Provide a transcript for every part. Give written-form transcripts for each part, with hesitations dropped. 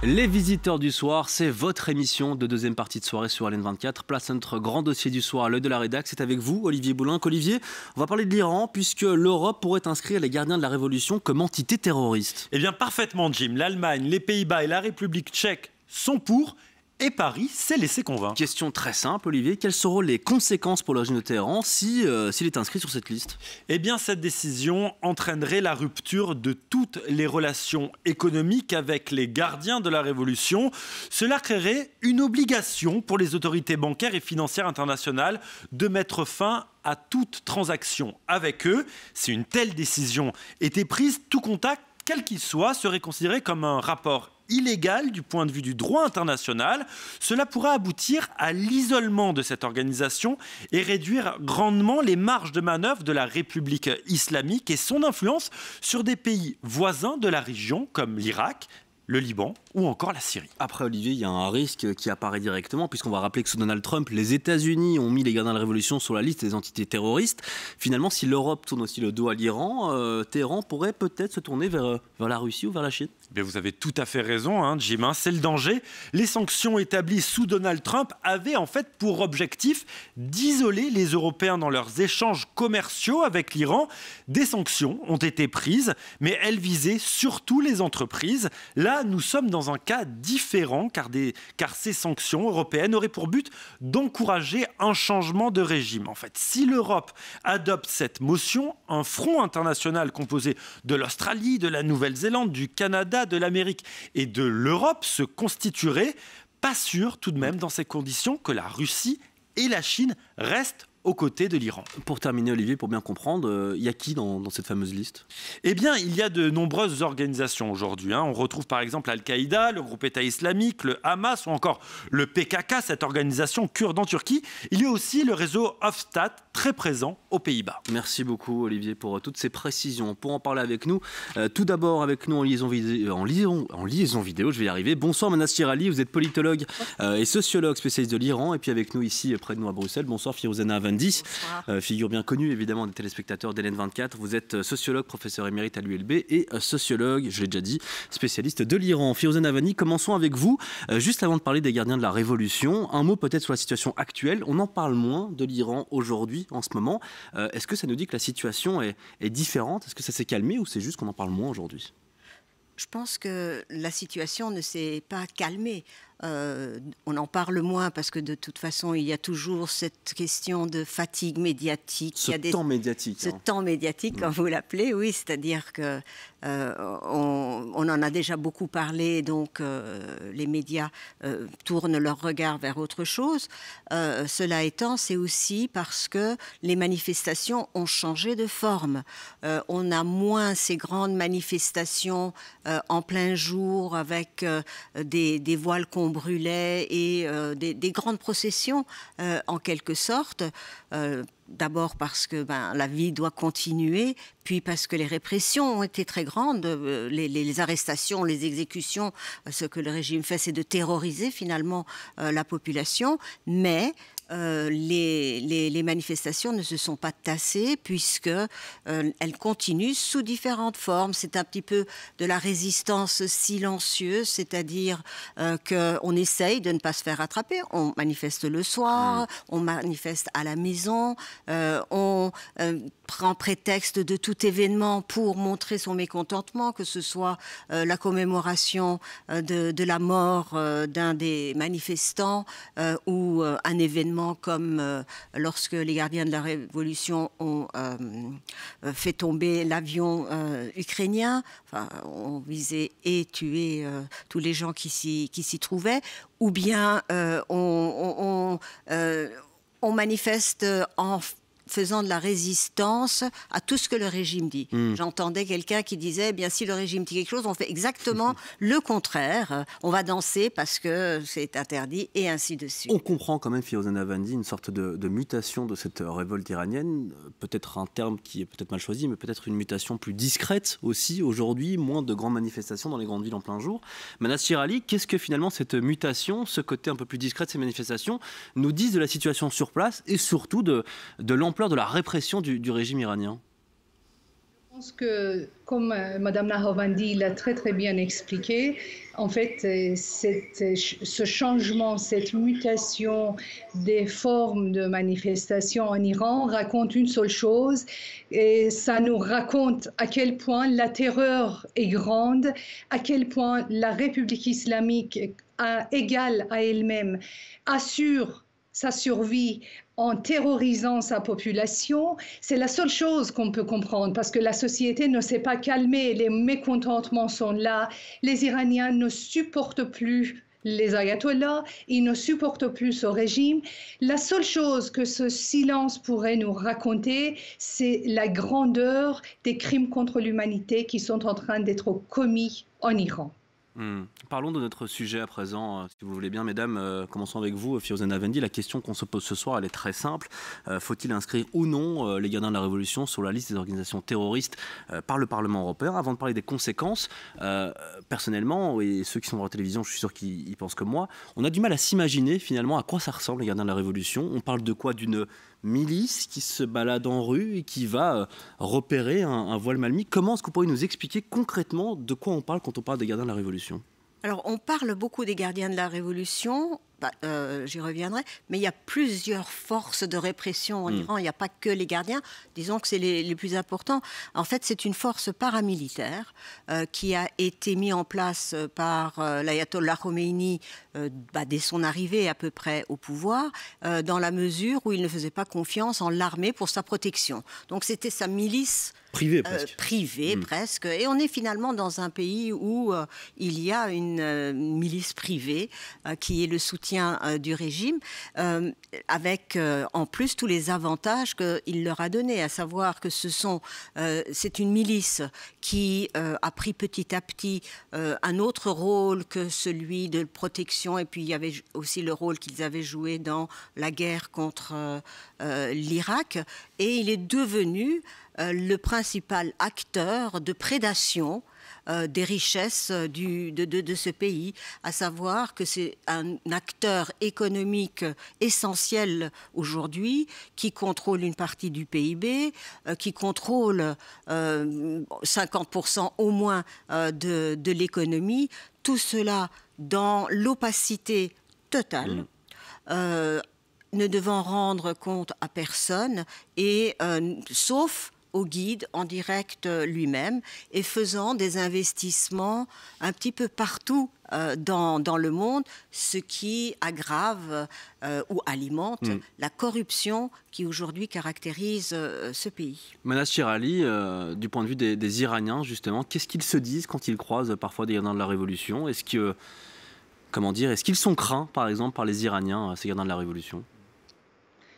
Les visiteurs du soir, c'est votre émission de deuxième partie de soirée sur LN24. Place à notre grand dossier du soir, l'œil de la rédac. C'est avec vous, Olivier Boulenc. Olivier, on va parler de l'Iran puisque l'Europe pourrait inscrire les gardiens de la Révolution comme entité terroriste. Eh bien parfaitement, Jim. L'Allemagne, les Pays-Bas et la République tchèque sont pour. Et Paris s'est laissé convaincre. Question très simple, Olivier. Quelles seront les conséquences pour le régime de Téhéran s'il est inscrit sur cette liste? Eh bien, cette décision entraînerait la rupture de toutes les relations économiques avec les gardiens de la Révolution. Cela créerait une obligation pour les autorités bancaires et financières internationales de mettre fin à toute transaction avec eux. Si une telle décision était prise, tout contact, quel qu'il soit, serait considéré comme un rapport illégal du point de vue du droit international. Cela pourrait aboutir à l'isolement de cette organisation et réduire grandement les marges de manœuvre de la République islamique et son influence sur des pays voisins de la région comme l'Irak, le Liban ou encore la Syrie. Après, Olivier, il y a un risque qui apparaît directement, puisqu'on va rappeler que sous Donald Trump, les États-Unis ont mis les gardiens de la Révolution sur la liste des entités terroristes. Finalement, si l'Europe tourne aussi le dos à l'Iran, Téhéran pourrait peut-être se tourner vers la Russie ou vers la Chine. Mais vous avez tout à fait raison, Jim, c'est le danger. Les sanctions établies sous Donald Trump avaient en fait pour objectif d'isoler les Européens dans leurs échanges commerciaux avec l'Iran. Des sanctions ont été prises, mais elles visaient surtout les entreprises. Là, nous sommes dans un cas différent, car ces sanctions européennes auraient pour but d'encourager un changement de régime. En fait, si l'Europe adopte cette motion, un front international composé de l'Australie, de la Nouvelle-Zélande, du Canada, de l'Amérique et de l'Europe se constituerait. Pas sûr tout de même dans ces conditions que la Russie et la Chine restent aux côtés de l'Iran. Pour terminer, Olivier, pour bien comprendre, il y a qui dans cette fameuse liste? Eh bien, il y a de nombreuses organisations aujourd'hui. On retrouve par exemple Al-Qaïda, le groupe État islamique, le Hamas ou encore le PKK, cette organisation kurde en Turquie. Il y a aussi le réseau Hofstad, très présent aux Pays-Bas. Merci beaucoup, Olivier, pour toutes ces précisions. Pour en parler avec nous, tout d'abord avec nous en liaison vidéo, je vais y arriver. Bonsoir, Manas Chirali, vous êtes politologue et sociologue spécialiste de l'Iran. Et puis avec nous ici, près de nous à Bruxelles, bonsoir, Firouzana Avandi. Figure bien connue évidemment des téléspectateurs d'LN24. Vous êtes sociologue, professeur émérite à l'ULB et sociologue, je l'ai déjà dit, spécialiste de l'Iran. Firouzana Avandi, commençons avec vous. Juste avant de parler des gardiens de la Révolution, un mot peut-être sur la situation actuelle. On en parle moins de l'Iran aujourd'hui, en ce moment. Est-ce que ça nous dit que la situation est différente? Est-ce que ça s'est calmé ou c'est juste qu'on en parle moins aujourd'hui? Je pense que la situation ne s'est pas calmée. On en parle moins parce que de toute façon, il y a toujours cette question de fatigue médiatique. Ce temps médiatique. Ce temps médiatique, comme vous l'appelez, oui. C'est-à-dire que on en a déjà beaucoup parlé, donc les médias tournent leur regard vers autre chose. Cela étant, c'est aussi parce que les manifestations ont changé de forme. On a moins ces grandes manifestations en plein jour avec des voiles qu'on brûlait et des grandes processions en quelque sorte. D'abord parce que la vie doit continuer, puis parce que les répressions ont été très grandes, les arrestations, les exécutions. Ce que le régime fait, c'est de terroriser finalement la population, mais les manifestations ne se sont pas tassées puisque elles continuent sous différentes formes. C'est un petit peu de la résistance silencieuse, c'est-à-dire qu'on essaye de ne pas se faire attraper. On manifeste le soir, on manifeste à la maison, on prend prétexte de tout événement pour montrer son mécontentement, que ce soit la commémoration de la mort d'un des manifestants ou un événement comme lorsque les gardiens de la Révolution ont fait tomber l'avion ukrainien, ont visé et tué tous les gens qui s'y trouvaient, ou bien on manifeste en faisant de la résistance à tout ce que le régime dit. J'entendais quelqu'un qui disait, bien si le régime dit quelque chose, on fait exactement le contraire. On va danser parce que c'est interdit et ainsi de suite. On comprend quand même, Firouzana Avandi, une sorte de mutation de cette révolte iranienne. Peut-être un terme qui est peut-être mal choisi, mais peut-être une mutation plus discrète aussi aujourd'hui, moins de grandes manifestations dans les grandes villes en plein jour. Manas Chirali, qu'est-ce que finalement cette mutation, ce côté un peu plus discret de ces manifestations, nous disent de la situation sur place et surtout de l'ampleur de la répression du régime iranien? Je pense que, comme Mme Nahavandi l'a très bien expliqué, en fait, ce changement, cette mutation des formes de manifestation en Iran raconte une seule chose, et ça nous raconte à quel point la terreur est grande, à quel point la République islamique, égale à elle-même, assure sa survie en terrorisant sa population. C'est la seule chose qu'on peut comprendre, parce que la société ne s'est pas calmée, les mécontentements sont là, les Iraniens ne supportent plus les ayatollahs, ils ne supportent plus ce régime. La seule chose que ce silence pourrait nous raconter, c'est la grandeur des crimes contre l'humanité qui sont en train d'être commis en Iran. Parlons de notre sujet à présent, si vous voulez bien, mesdames. Commençons avec vous, Firooza Nahavandi. La question qu'on se pose ce soir, elle est très simple. Faut-il inscrire ou non les gardiens de la Révolution sur la liste des organisations terroristes par le Parlement européen? Avant de parler des conséquences, personnellement, et ceux qui sont dans la télévision, je suis sûr qu'ils pensent comme moi, on a du mal à s'imaginer finalement à quoi ça ressemble les gardiens de la Révolution. On parle de quoi? D'une milice qui se balade en rue et qui va repérer un voile mal mis. Comment est-ce que vous pourriez nous expliquer concrètement de quoi on parle quand on parle des gardiens de la Révolution? Alors, on parle beaucoup des gardiens de la Révolution, j'y reviendrai, mais il y a plusieurs forces de répression en Iran, il n'y a pas que les gardiens, disons que c'est les plus importants. En fait, c'est une force paramilitaire qui a été mise en place par l'ayatollah Khomeini dès son arrivée à peu près au pouvoir, dans la mesure où il ne faisait pas confiance en l'armée pour sa protection. Donc c'était sa milice privée presque. Presque. Et on est finalement dans un pays où il y a une milice privée qui est le soutien du régime, avec en plus tous les avantages qu'il leur a donnés, à savoir que c'est une milice qui a pris petit à petit un autre rôle que celui de protection, et puis il y avait aussi le rôle qu'ils avaient joué dans la guerre contre l'Irak, et il est devenu le principal acteur de prédation des richesses de ce pays, à savoir que c'est un acteur économique essentiel aujourd'hui, qui contrôle une partie du PIB, qui contrôle 50% au moins de l'économie, tout cela dans l'opacité totale. Ne devant rendre compte à personne, et sauf au guide en direct lui-même, et faisant des investissements un petit peu partout dans le monde, ce qui aggrave ou alimente la corruption qui aujourd'hui caractérise ce pays. Manas Shirali, du point de vue des Iraniens, justement, qu'est-ce qu'ils se disent quand ils croisent parfois des gardiens de la Révolution? Est-ce qu'ils sont craints, par exemple, par les Iraniens, ces gardiens de la Révolution?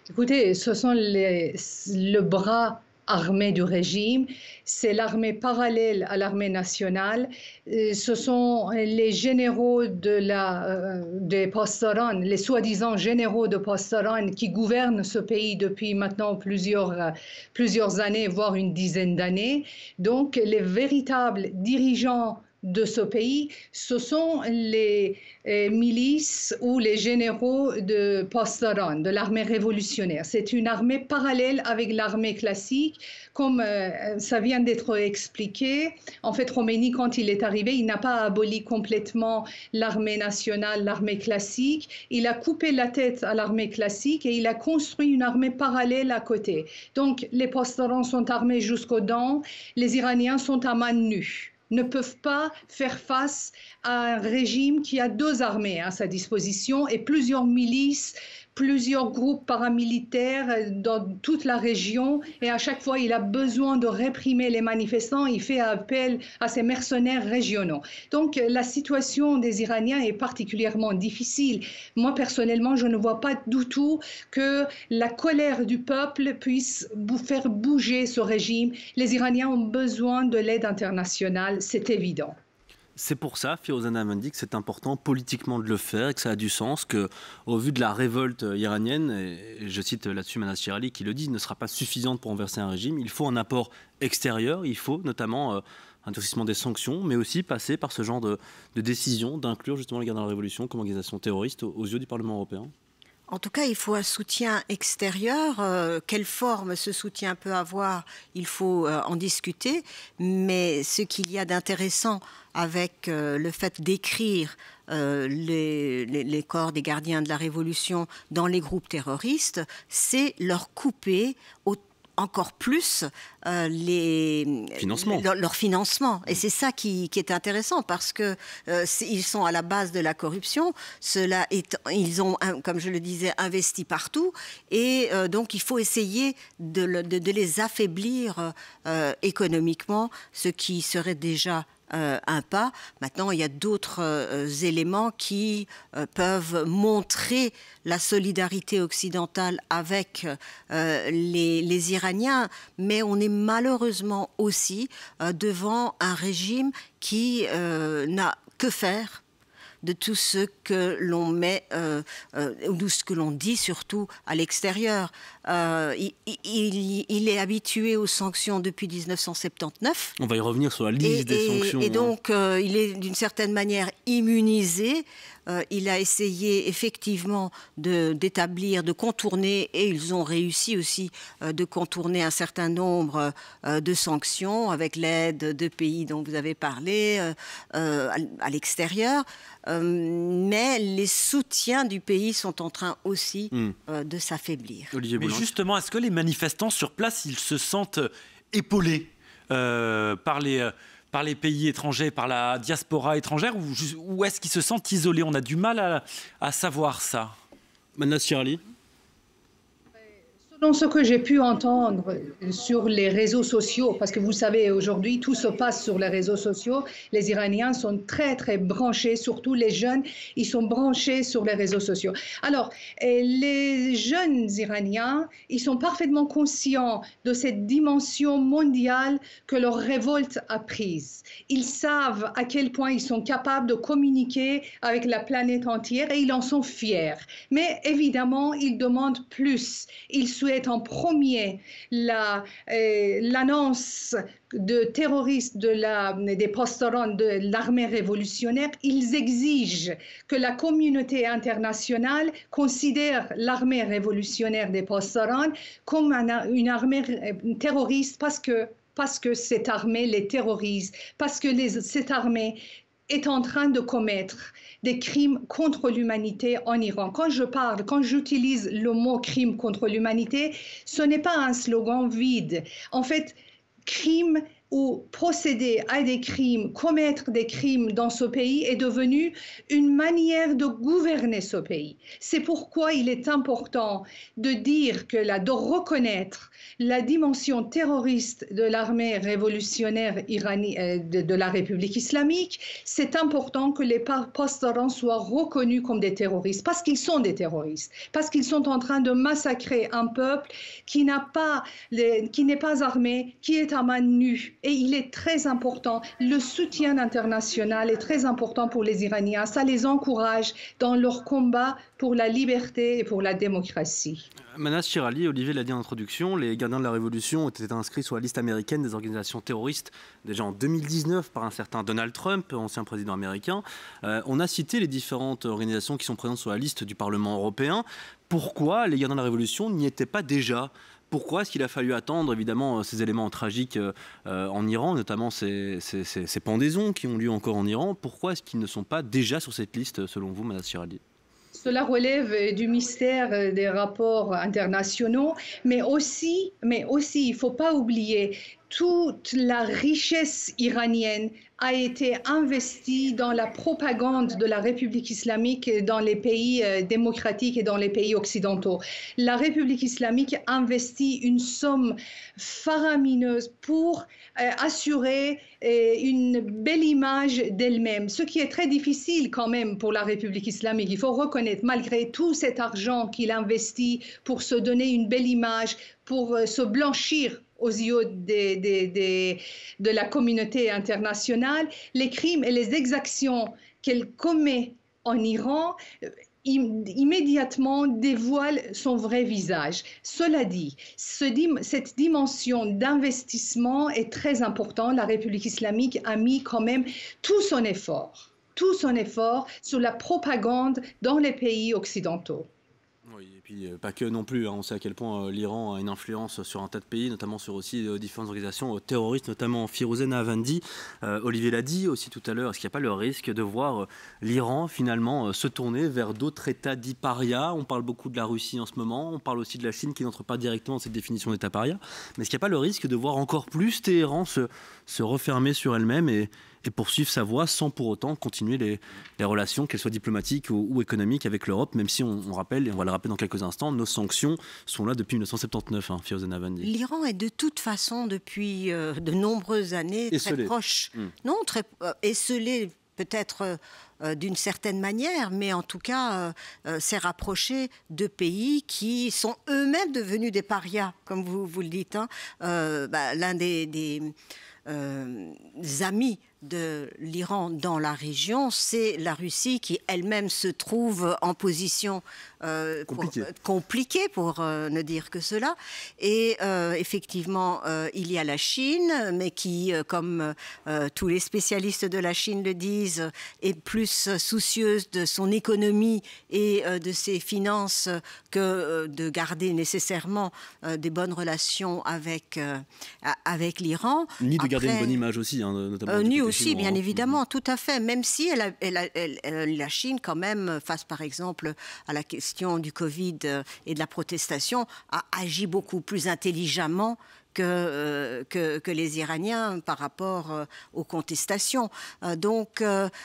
Écoutez, ce sont le bras armé du régime, c'est l'armée parallèle à l'armée nationale, ce sont les généraux des Pasdaran, les soi-disant généraux de Pasdaran qui gouvernent ce pays depuis maintenant plusieurs années, voire une dizaine d'années. Donc les véritables dirigeants de ce pays, ce sont les milices ou les généraux de Pasdaran, de l'armée révolutionnaire. C'est une armée parallèle avec l'armée classique. Comme ça vient d'être expliqué, en fait, Khomeini, quand il est arrivé, il n'a pas aboli complètement l'armée nationale, l'armée classique. Il a coupé la tête à l'armée classique et il a construit une armée parallèle à côté. Donc, les Pasdarans sont armés jusqu'aux dents, les Iraniens sont à main nue, ne peuvent pas faire face à un régime qui a deux armées à sa disposition et plusieurs milices, plusieurs groupes paramilitaires dans toute la région, et à chaque fois il a besoin de réprimer les manifestants, il fait appel à ces mercenaires régionaux. Donc la situation des Iraniens est particulièrement difficile. Moi personnellement, je ne vois pas du tout que la colère du peuple puisse faire bouger ce régime. Les Iraniens ont besoin de l'aide internationale, c'est évident. C'est pour ça, Firooza Nahavandi, que c'est important politiquement de le faire, et que ça a du sens, qu'au vu de la révolte iranienne, et je cite là-dessus Manas Shirali qui le dit, ne sera pas suffisante pour renverser un régime. Il faut un apport extérieur, il faut notamment un durcissement des sanctions, mais aussi passer par ce genre de décision d'inclure justement les gardiens de la Révolution comme organisation terroriste aux yeux du Parlement européen. En tout cas, il faut un soutien extérieur. Quelle forme ce soutien peut avoir, il faut en discuter. Mais ce qu'il y a d'intéressant avec le fait d'écrire les corps des gardiens de la Révolution dans les groupes terroristes, c'est leur couper encore plus leur financement. Et c'est ça qui est intéressant, parce que ils sont à la base de la corruption. Ils ont, comme je le disais, investi partout. Et donc, il faut essayer de les affaiblir économiquement, ce qui serait déjà un pas. Maintenant, il y a d'autres éléments qui peuvent montrer la solidarité occidentale avec les Iraniens, mais on est malheureusement aussi devant un régime qui n'a que faire de tout ce que l'on met, ou ce que l'on dit surtout à l'extérieur. Il est habitué aux sanctions depuis 1979. On va y revenir sur la liste des sanctions. Et donc, il est d'une certaine manière immunisé. Il a essayé effectivement d'établir, de contourner, et ils ont réussi aussi de contourner un certain nombre de sanctions avec l'aide de pays dont vous avez parlé à l'extérieur. Mais les soutiens du pays sont en train aussi de s'affaiblir. Mais justement, est-ce que les manifestants sur place, ils se sentent épaulés par les pays étrangers, par la diaspora étrangère, ou est-ce qu'ils se sentent isolés? On a du mal à savoir ça. Manas Chirali. Selon ce que j'ai pu entendre sur les réseaux sociaux, parce que vous savez, aujourd'hui, tout se passe sur les réseaux sociaux. Les Iraniens sont très, très branchés, surtout les jeunes, ils sont branchés sur les réseaux sociaux. Alors, les jeunes Iraniens, ils sont parfaitement conscients de cette dimension mondiale que leur révolte a prise. Ils savent à quel point ils sont capables de communiquer avec la planète entière et ils en sont fiers. Mais évidemment, ils demandent plus. Ils souhaitent en premier l'annonce de terroristes des Pasdaran de l'armée révolutionnaire. Ils exigent que la communauté internationale considère l'armée révolutionnaire des Pasdaran comme une armée terroriste parce que cette armée les terrorise, parce que cette armée est en train de commettre des crimes contre l'humanité en Iran. Quand j'utilise le mot crime contre l'humanité, ce n'est pas un slogan vide. En fait, crime ou procéder à des crimes, commettre des crimes dans ce pays est devenu une manière de gouverner ce pays. C'est pourquoi il est important de reconnaître la dimension terroriste de l'armée révolutionnaire iranienne de la République islamique. C'est important que les Pasdaran soient reconnus comme des terroristes, parce qu'ils sont des terroristes, parce qu'ils sont en train de massacrer un peuple qui n'est pas armé, qui est à main nue. Et il est très important, le soutien international est très important pour les Iraniens. Ça les encourage dans leur combat pour la liberté et pour la démocratie. Manas Chirali, Olivier l'a dit en introduction, les gardiens de la Révolution ont été inscrits sur la liste américaine des organisations terroristes déjà en 2019 par un certain Donald Trump, ancien président américain. On a cité les différentes organisations qui sont présentes sur la liste du Parlement européen. Pourquoi les gardiens de la Révolution n'y étaient pas déjà ? Pourquoi est-ce qu'il a fallu attendre, évidemment, ces éléments tragiques en Iran, notamment ces pendaisons qui ont lieu encore en Iran? Pourquoi est-ce qu'ils ne sont pas déjà sur cette liste, selon vous, Manas Chirali? Cela relève du mystère des rapports internationaux, mais aussi, il ne faut pas oublier, toute la richesse iranienne a été investie dans la propagande de la République islamique dans les pays démocratiques et dans les pays occidentaux. La République islamique investit une somme faramineuse pour assurer une belle image d'elle-même, ce qui est très difficile quand même pour la République islamique. Il faut reconnaître, malgré tout cet argent qu'il investit pour se donner une belle image, pour se blanchir aux yeux de la communauté internationale, les crimes et les exactions qu'elle commet en Iran immédiatement dévoilent son vrai visage. Cela dit, cette dimension d'investissement est très importante. La République islamique a mis quand même tout son effort sur la propagande dans les pays occidentaux. Oui, Puis pas que non plus, hein. On sait à quel point l'Iran a une influence sur un tas de pays, notamment sur aussi différentes organisations terroristes, notamment Firouzeh Nahavandi. Olivier l'a dit aussi tout à l'heure, est-ce qu'il n'y a pas le risque de voir l'Iran finalement se tourner vers d'autres États dits parias? On parle beaucoup de la Russie en ce moment, on parle aussi de la Chine qui n'entre pas directement dans cette définition d'État paria. Mais est-ce qu'il n'y a pas le risque de voir encore plus Téhéran se refermer sur elle-même et poursuivre sa voie sans pour autant continuer les relations, qu'elles soient diplomatiques ou économiques avec l'Europe, même si on rappelle, et on va le rappeler dans quelques instants, nos sanctions sont là depuis 1979, Firouzeh Nahavandi. L'Iran est de toute façon, depuis de nombreuses années, esselé. Très proche. Non, très esselé peut-être d'une certaine manière, mais en tout cas, s'est rapproché de pays qui sont eux-mêmes devenus des parias, comme vous le dites. Hein. L'un des amis de l'Iran dans la région, c'est la Russie qui elle-même se trouve en position compliquée pour ne dire que cela. Et effectivement, il y a la Chine, mais qui, comme tous les spécialistes de la Chine le disent, est plus soucieuse de son économie et de ses finances que de garder nécessairement des bonnes relations avec l'Iran. Ni de garder une bonne image aussi, hein, notamment. Ni aussi, bien évidemment, tout à fait. Même si la Chine, quand même, face par exemple à la question du Covid et de la protestation, a agi beaucoup plus intelligemment que les Iraniens par rapport aux contestations. Donc,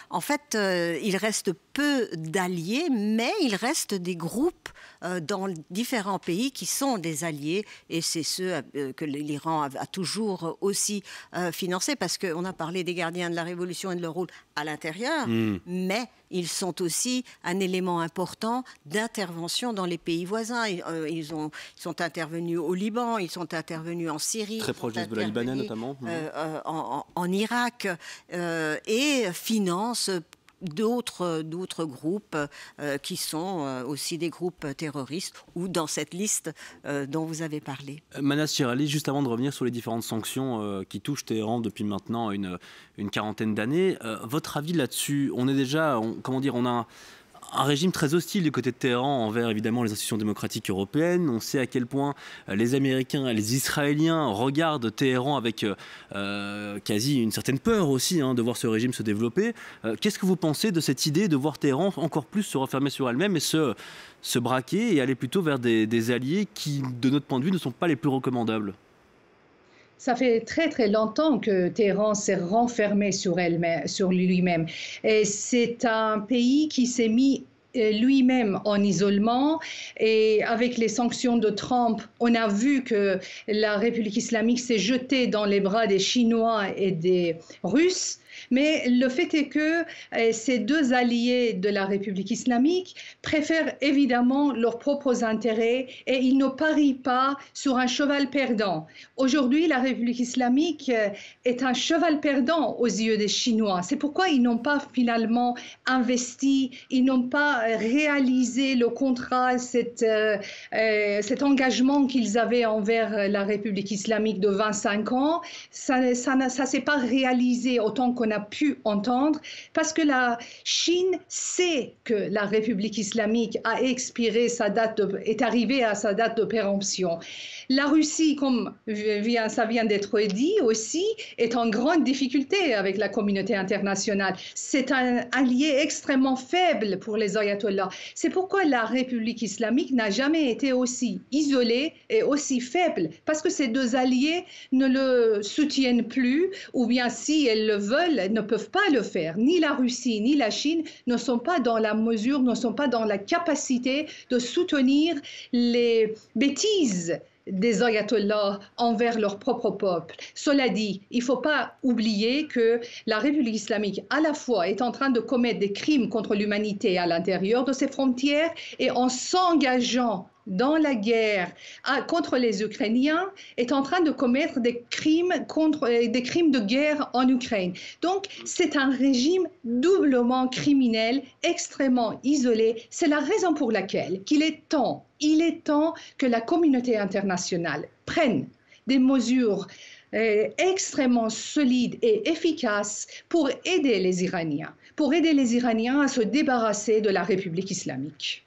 en fait, il reste peu d'alliés, mais il reste des groupes dans différents pays qui sont des alliés, et c'est ceux que l'Iran a toujours aussi financés, parce qu'on a parlé des gardiens de la révolution et de leur rôle à l'intérieur, mais ils sont aussi un élément important d'intervention dans les pays voisins. Ils sont intervenus au Liban, ils sont intervenus en Syrie. Très proche de Hezbollah libanais notamment. En Irak, et financent d'autres groupes qui sont aussi des groupes terroristes, ou dans cette liste dont vous avez parlé. Manas Chirali, juste avant de revenir sur les différentes sanctions qui touchent Téhéran depuis maintenant une quarantaine d'années, votre avis là-dessus? On est déjà, on a un régime très hostile du côté de Téhéran envers évidemment les institutions démocratiques européennes. On sait à quel point les Américains et les Israéliens regardent Téhéran avec quasi une certaine peur aussi de voir ce régime se développer. Qu'est-ce que vous pensez de cette idée de voir Téhéran encore plus se refermer sur elle-même et se braquer et aller plutôt vers des alliés qui, de notre point de vue, ne sont pas les plus recommandables? Ça fait très très longtemps que Téhéran s'est renfermé sur lui-même. Et c'est un pays qui s'est mis lui-même en isolement, et avec les sanctions de Trump, on a vu que la République islamique s'est jetée dans les bras des Chinois et des Russes. Mais le fait est que ces deux alliés de la République islamique préfèrent évidemment leurs propres intérêts, et ils ne parient pas sur un cheval perdant. Aujourd'hui, la République islamique est un cheval perdant aux yeux des Chinois. C'est pourquoi ils n'ont pas finalement investi, ils n'ont pas réalisé le contrat, cet engagement qu'ils avaient envers la République islamique de 25 ans. Ça ne s'est pas réalisé autant qu'on a pu entendre, parce que la Chine sait que la République islamique a expiré est arrivée à sa date de péremption. La Russie, comme ça vient d'être dit aussi, est en grande difficulté avec la communauté internationale. C'est un allié extrêmement faible pour les ayatollahs. C'est pourquoi la République islamique n'a jamais été aussi isolée et aussi faible, parce que ces deux alliés ne le soutiennent plus, ou bien si elles le veulent, elles ne peuvent pas le faire. Ni la Russie ni la Chine ne sont pas dans la mesure, ne sont pas dans la capacité de soutenir les bêtises des ayatollahs envers leur propre peuple. Cela dit, il ne faut pas oublier que la République islamique, à la fois, est en train de commettre des crimes contre l'humanité à l'intérieur de ses frontières, et en s'engageant dans la guerre contre les Ukrainiens, est en train de commettre des crimes de guerre en Ukraine. Donc, c'est un régime doublement criminel, extrêmement isolé. C'est la raison pour laquelle il est temps que la communauté internationale prenne des mesures extrêmement solides et efficaces pour aider les Iraniens à se débarrasser de la République islamique.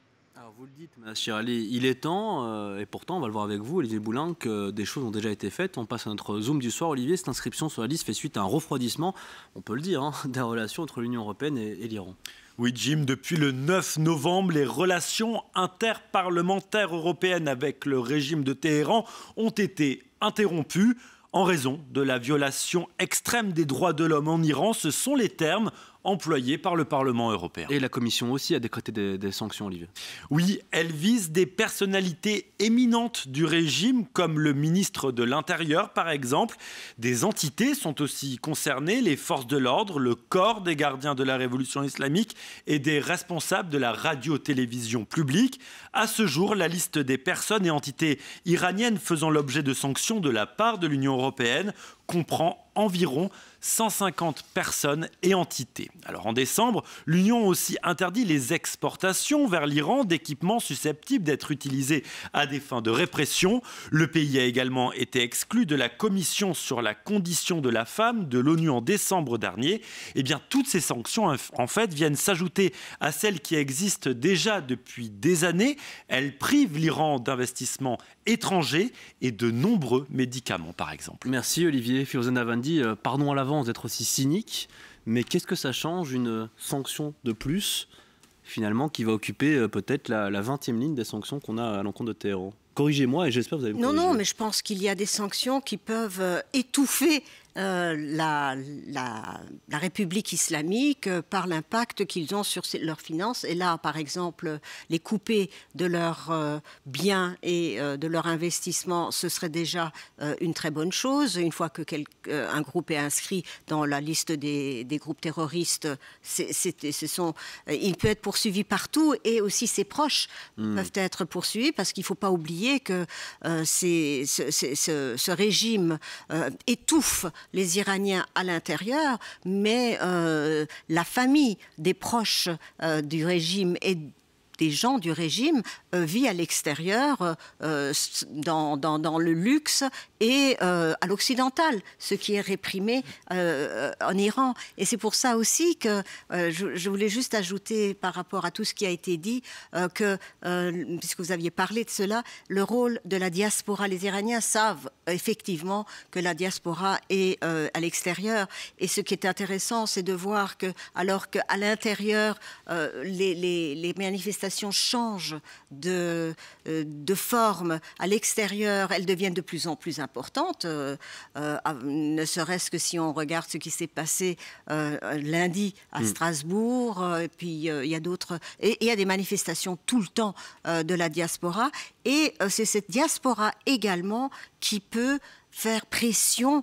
Vous le dites, Mme Chirali, il est temps, et pourtant, on va le voir avec vous, Olivier Boulin, que des choses ont déjà été faites. On passe à notre Zoom du soir. Olivier, cette inscription sur la liste fait suite à un refroidissement, on peut le dire, des relations entre l'Union européenne et l'Iran. Oui, Jim, depuis le 9 novembre, les relations interparlementaires européennes avec le régime de Téhéran ont été interrompues en raison de la violation extrême des droits de l'homme en Iran. Ce sont les termes employés par le Parlement européen. Et la Commission aussi a décrété des sanctions, Olivier. Oui, elle vise des personnalités éminentes du régime, comme le ministre de l'Intérieur, par exemple. Des entités sont aussi concernées, les forces de l'ordre, le corps des gardiens de la révolution islamique et des responsables de la radio-télévision publique. À ce jour, la liste des personnes et entités iraniennes faisant l'objet de sanctions de la part de l'Union européenne comprend environ 150 personnes et entités. Alors en décembre, l'Union a aussi interdit les exportations vers l'Iran d'équipements susceptibles d'être utilisés à des fins de répression. Le pays a également été exclu de la Commission sur la condition de la femme de l'ONU en décembre dernier. Eh bien, toutes ces sanctions, en fait, viennent s'ajouter à celles qui existent déjà depuis des années. Elles privent l'Iran d'investissements étrangers et de nombreux médicaments, par exemple. Merci Olivier. Firuzan Avandi, pardon à l'avance d'être aussi cynique, mais qu'est-ce que ça change, une sanction de plus, finalement, qui va occuper peut-être la 20e ligne des sanctions qu'on a à l'encontre de Téhéran? Corrigez-moi et j'espère que vous allez me corriger. Non, mais je pense qu'il y a des sanctions qui peuvent étouffer la République islamique par l'impact qu'ils ont sur leurs finances. Et là, par exemple, les couper de leurs biens et de leurs investissements, ce serait déjà une très bonne chose. Une fois que un groupe est inscrit dans la liste des groupes terroristes, il peut être poursuivi partout et aussi ses proches peuvent être poursuivis parce qu'il ne faut pas oublier que ce régime étouffe les Iraniens à l'intérieur, mais la famille des proches du régime et des gens du régime vit à l'extérieur, dans le luxe et à l'occidental, ce qui est réprimé en Iran. Et c'est pour ça aussi que je voulais juste ajouter par rapport à tout ce qui a été dit, que, puisque vous aviez parlé de cela, le rôle de la diaspora. Les Iraniens savent effectivement que la diaspora est à l'extérieur. Et ce qui est intéressant, c'est de voir que, alors qu'à l'intérieur, les manifestations changent de forme, à l'extérieur, elles deviennent de plus en plus importantes, ne serait-ce que si on regarde ce qui s'est passé lundi à Strasbourg, et puis il y a d'autres, et il y a des manifestations tout le temps de la diaspora, et c'est cette diaspora également qui peut faire pression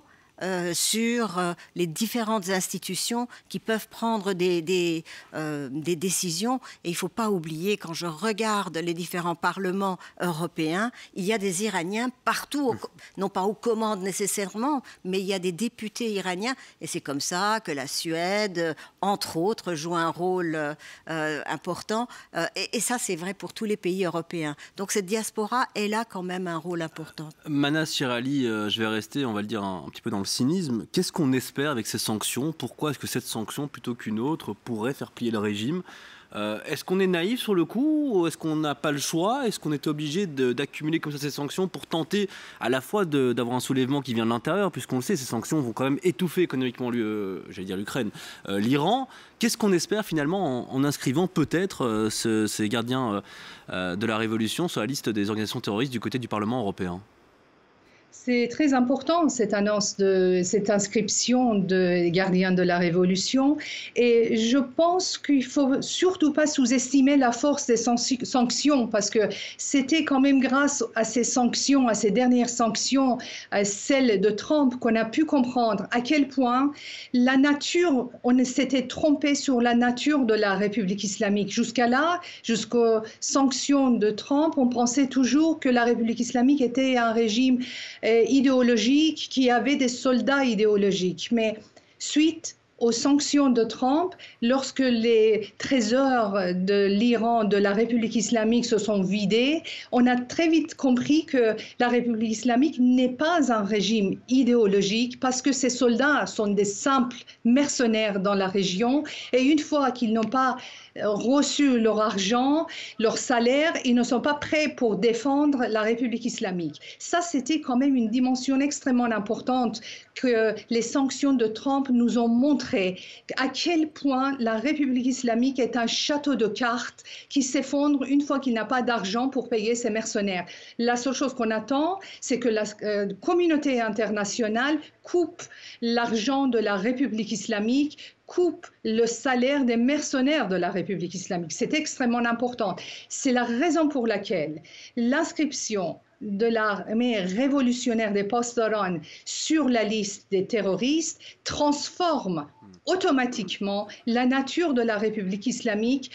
sur les différentes institutions qui peuvent prendre des décisions. Et il ne faut pas oublier, quand je regarde les différents parlements européens, il y a des Iraniens partout, non pas aux commandes nécessairement, mais il y a des députés iraniens. Et c'est comme ça que la Suède, entre autres, joue un rôle important. Et ça, c'est vrai pour tous les pays européens. Donc cette diaspora, elle a quand même un rôle important. Manas Chirali, je vais rester, on va le dire, un petit peu dans le cynisme. Qu'est-ce qu'on espère avec ces sanctions? Pourquoi est-ce que cette sanction, plutôt qu'une autre, pourrait faire plier le régime? Est-ce qu'on est naïf sur le coup, ou est-ce qu'on n'a pas le choix? Est-ce qu'on est obligé d'accumuler comme ça ces sanctions pour tenter à la fois d'avoir un soulèvement qui vient de l'intérieur, puisqu'on le sait, ces sanctions vont quand même étouffer économiquement l'Ukraine, l'Iran. Qu'est-ce qu'on espère finalement en inscrivant peut-être ces gardiens de la révolution sur la liste des organisations terroristes du côté du Parlement européen? C'est très important, cette annonce cette inscription de gardiens de la Révolution. Et je pense qu'il ne faut surtout pas sous-estimer la force des sanctions, parce que c'était quand même grâce à ces sanctions, à ces dernières sanctions, à celles de Trump, qu'on a pu comprendre à quel point la nature, on s'était trompé sur la nature de la République islamique. Jusqu'à là, jusqu'aux sanctions de Trump, on pensait toujours que la République islamique était un régime idéologique, qui avait des soldats idéologiques. Mais suite aux sanctions de Trump, lorsque les trésors de l'Iran, de la République islamique se sont vidés, on a très vite compris que la République islamique n'est pas un régime idéologique parce que ces soldats sont des simples mercenaires dans la région et une fois qu'ils n'ont pas reçu leur argent, leur salaire, ils ne sont pas prêts pour défendre la République islamique. Ça, c'était quand même une dimension extrêmement importante que les sanctions de Trump nous ont montré à quel point la République islamique est un château de cartes qui s'effondre une fois qu'il n'a pas d'argent pour payer ses mercenaires. La seule chose qu'on attend, c'est que la communauté internationale coupe l'argent de la République islamique, coupe le salaire des mercenaires de la République islamique. C'est extrêmement important. C'est la raison pour laquelle l'inscription de l'armée révolutionnaire des post-Iran sur la liste des terroristes transforme automatiquement la nature de la République islamique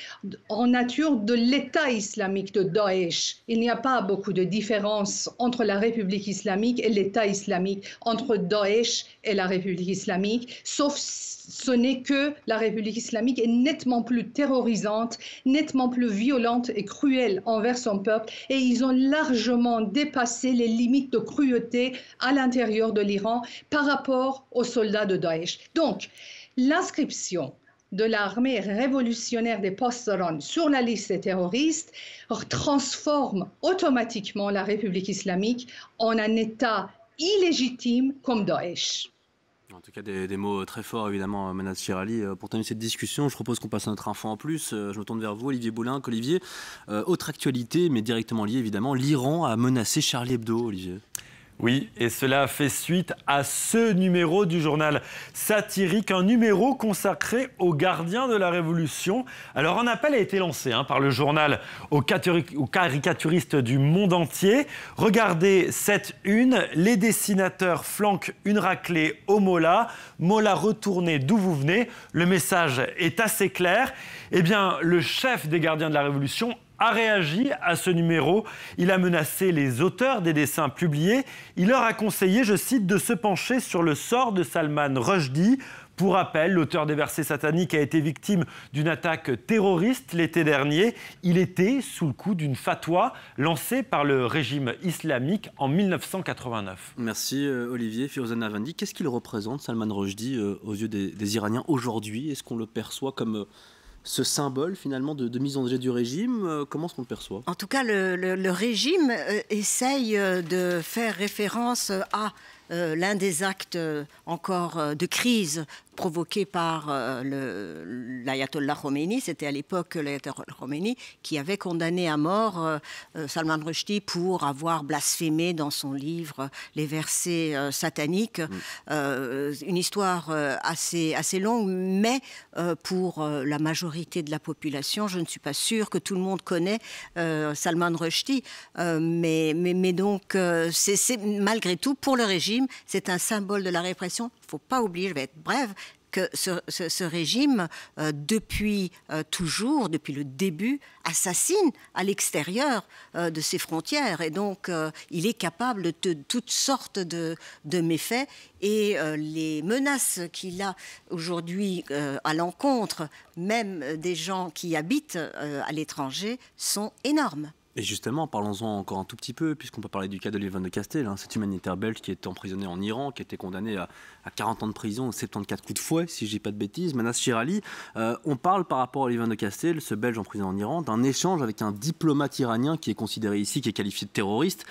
en nature de l'État islamique de Daesh. Il n'y a pas beaucoup de différence entre la République islamique et l'État islamique, entre Daesh et la République islamique, sauf ce n'est que la République islamique est nettement plus terrorisante, nettement plus violente et cruelle envers son peuple et ils ont largement dépassé les limites de cruauté à l'intérieur de l'Iran par rapport aux soldats de Daesh. Donc, l'inscription de l'armée révolutionnaire des post-Iran sur la liste des terroristes transforme automatiquement la République islamique en un État illégitime comme Daesh. En tout cas, des mots très forts, évidemment, Manal Chirali. Pour terminer cette discussion, je propose qu'on passe à notre info en plus. Je me tourne vers vous, Olivier Boulin. Olivier, autre actualité, mais directement liée, évidemment, l'Iran a menacé Charlie Hebdo, Olivier. Oui, et cela fait suite à ce numéro du journal satirique, un numéro consacré aux gardiens de la Révolution. Alors un appel a été lancé par le journal aux caricaturistes du monde entier. Regardez cette une, les dessinateurs flanquent une raclée au Mollah. Mollah, retournez d'où vous venez. Le message est assez clair. Eh bien, le chef des gardiens de la Révolution a réagi à ce numéro. Il a menacé les auteurs des dessins publiés. Il leur a conseillé, je cite, de se pencher sur le sort de Salman Rushdie. Pour rappel, l'auteur des versets sataniques a été victime d'une attaque terroriste l'été dernier. Il était sous le coup d'une fatwa lancée par le régime islamique en 1989. Merci Olivier. Firuzan Navandi, qu'est-ce qu'il représente Salman Rushdie aux yeux des Iraniens aujourd'hui? Est-ce qu'on le perçoit comme ce symbole finalement de mise en danger du régime? Comment est-ce qu'on le perçoit? En tout cas, le régime essaye de faire référence à l'un des actes encore de crise provoqué par l'ayatollah Khomeini. C'était à l'époque l'ayatollah Khomeini qui avait condamné à mort Salman Rushdie pour avoir blasphémé dans son livre les versets sataniques. Une histoire assez longue, mais pour la majorité de la population, je ne suis pas sûre que tout le monde connaît Salman Rushdie. Mais donc, c'est malgré tout, pour le régime, c'est un symbole de la répression. Il ne faut pas oublier, je vais être brève, que ce régime, depuis toujours, depuis le début, assassine à l'extérieur de ses frontières. Et donc, il est capable de toutes sortes de méfaits. Et les menaces qu'il a aujourd'hui à l'encontre, même des gens qui habitent à l'étranger, sont énormes. Et justement, parlons-en encore un tout petit peu, puisqu'on peut parler du cas d'Olivier de Castel, cet humanitaire belge qui est emprisonné en Iran, qui a été condamné à 40 ans de prison, 74 coups de fouet, si je ne dis pas de bêtises. Manal Chirali, on parle par rapport à Olivier de Castel, ce belge emprisonné en Iran, d'un échange avec un diplomate iranien qui est considéré ici, qui est qualifié de terroriste,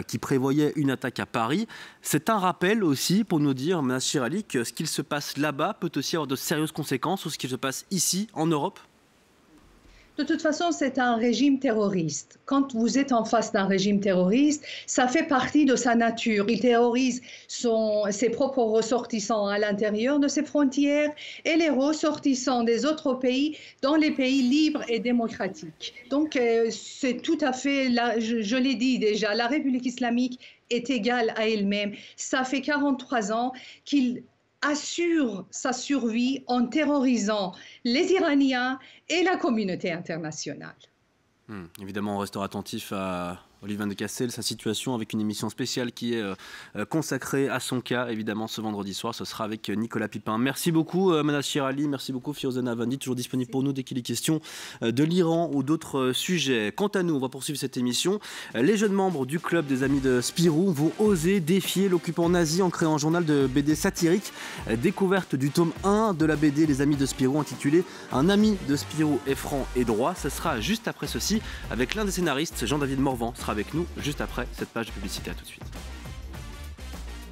qui prévoyait une attaque à Paris. C'est un rappel aussi pour nous dire, Manal Chirali, que ce qu'il se passe là-bas peut aussi avoir de sérieuses conséquences sur ce qui se passe ici, en Europe. De toute façon, c'est un régime terroriste. Quand vous êtes en face d'un régime terroriste, ça fait partie de sa nature. Il terrorise ses propres ressortissants à l'intérieur de ses frontières et les ressortissants des autres pays dans les pays libres et démocratiques. Donc, c'est tout à fait, je l'ai dit déjà, la République islamique est égale à elle-même. Ça fait 43 ans qu'il assure sa survie en terrorisant les Iraniens et la communauté internationale. Évidemment, on restera attentif à Olivier Van de Cassel, sa situation avec une émission spéciale qui est consacrée à son cas, évidemment, ce vendredi soir. Ce sera avec Nicolas Pipin. Merci beaucoup, Manascher Ali. Merci beaucoup, Firuzana Avandi, toujours disponible pour nous dès qu'il est question de l'Iran ou d'autres sujets. Quant à nous, on va poursuivre cette émission. Les jeunes membres du club des Amis de Spirou vont oser défier l'occupant nazi en créant un journal de BD satirique. Découverte du tome 1 de la BD Les Amis de Spirou, intitulé Un ami de Spirou est franc et droit. Ce sera juste après ceci avec l'un des scénaristes, Jean-David Morvan, sera avec nous juste après cette page de publicité. À tout de suite.